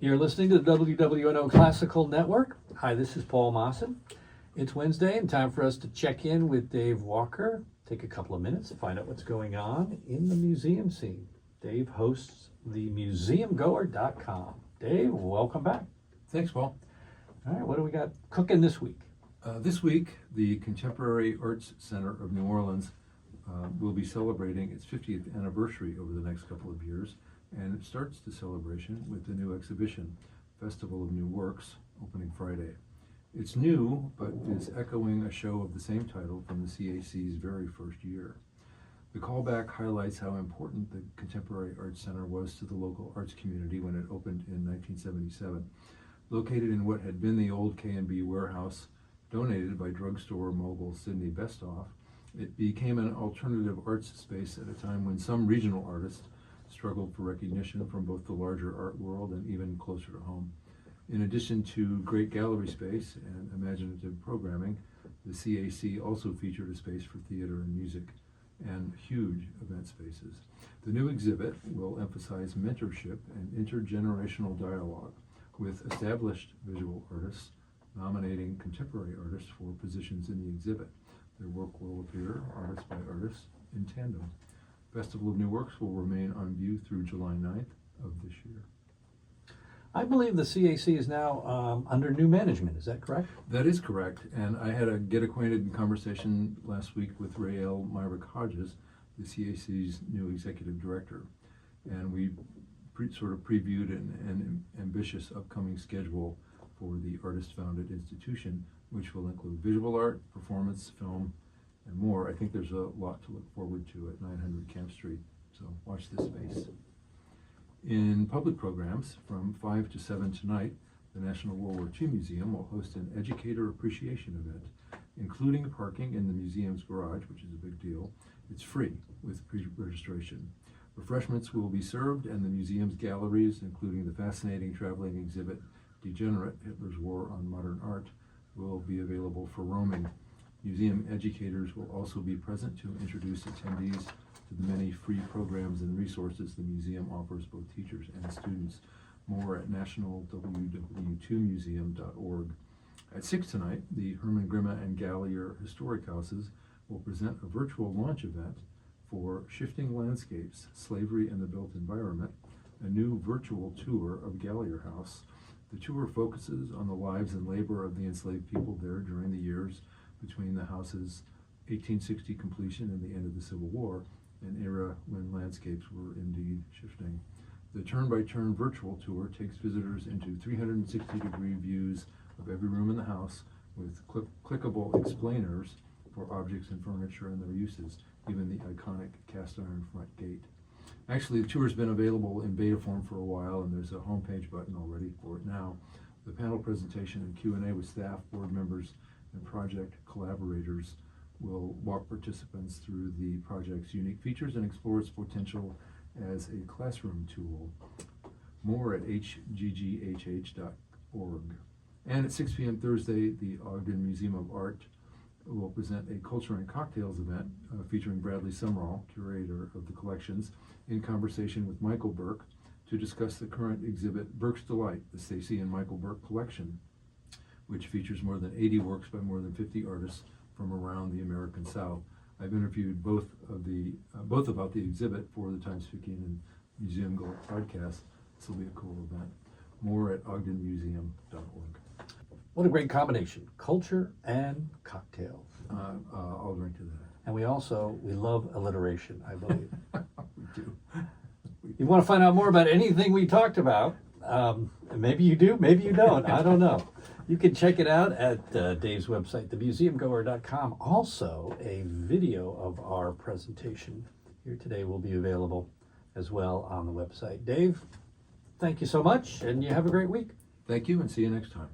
You're listening to the WWNO Classical Network. Hi, this is Paul Mawson. It's Wednesday and time for us to check in with Dave Walker. Take a couple of minutes to find out what's going on in the museum scene. Dave hosts the Museumgoer.com. Dave, welcome back. Thanks, Paul. All right, what do we got cooking this week? This week, the Contemporary Arts Center of New Orleans will be celebrating its 50th anniversary over the next couple of years, and it starts the celebration with the new exhibition, Festival of New Works, opening Friday. It's new, but is echoing a show of the same title from the CAC's very first year. The callback highlights how important the Contemporary Arts Center was to the local arts community when it opened in 1977. Located in what had been the old K&B warehouse, donated by drugstore mogul Sidney Bestoff, it became an alternative arts space at a time when some regional artists struggled for recognition from both the larger art world and even closer to home. In addition to great gallery space and imaginative programming, the CAC also featured a space for theater and music and huge event spaces. The new exhibit will emphasize mentorship and intergenerational dialogue with established visual artists nominating contemporary artists for positions in the exhibit. Their work will appear artist by artist in tandem. Festival of New Works will remain on view through July 9th of this year. I believe the CAC is now under new management. Is that correct? That is correct, and I had a get acquainted conversation last week with Rael Myrick Hodges, the CAC's new executive director, and we sort of previewed an ambitious upcoming schedule for the artist-founded institution, which will include visual art, performance, film, and more. I think there's a lot to look forward to at 900 Camp Street, so watch this space. In public programs, from 5 to 7 tonight, the National World War II Museum will host an educator appreciation event, including parking in the museum's garage, which is a big deal. It's free with pre-registration. Refreshments will be served, and the museum's galleries, including the fascinating traveling exhibit Degenerate, Hitler's War on Modern Art, will be available for roaming. Museum educators will also be present to introduce attendees to the many free programs and resources the museum offers both teachers and students. More at nationalww2museum.org. At 6 tonight, the Herman Grimme and Gallier Historic Houses will present a virtual launch event for Shifting Landscapes, Slavery and the Built Environment, a new virtual tour of Gallier House. The tour focuses on the lives and labor of the enslaved people there during the years between the house's 1860 completion and the end of the Civil War, an era when landscapes were indeed shifting. The turn-by-turn virtual tour takes visitors into 360-degree views of every room in the house with clickable explainers for objects and furniture and their uses, even the iconic cast-iron front gate. Actually, the tour has been available in beta form for a while, and there's a homepage button already for it now. The panel presentation and Q&A with staff, board members, and project collaborators will walk participants through the project's unique features and explore its potential as a classroom tool. More at hggh.org. And at 6 p.m. Thursday, the Ogden Museum of Art will present a Culture and Cocktails event featuring Bradley Sumrall, curator of the collections, in conversation with Michael Burke to discuss the current exhibit Burke's Delight, the Stacy and Michael Burke collection, which features more than 80 works by more than 50 artists from around the American South. I've interviewed both about the exhibit for the Times-Picayune and Museumgoer podcast. This will be a cool event. More at ogdenmuseum.org. What a great combination, culture and cocktails. I'll drink to that. And we love alliteration, I believe. We do. You want to find out more about anything we talked about, maybe you do, maybe you don't, I don't know. You can check it out at Dave's website, themuseumgoer.com. Also, a video of our presentation here today will be available as well on the website. Dave, thank you so much, and you have a great week. Thank you, and see you next time.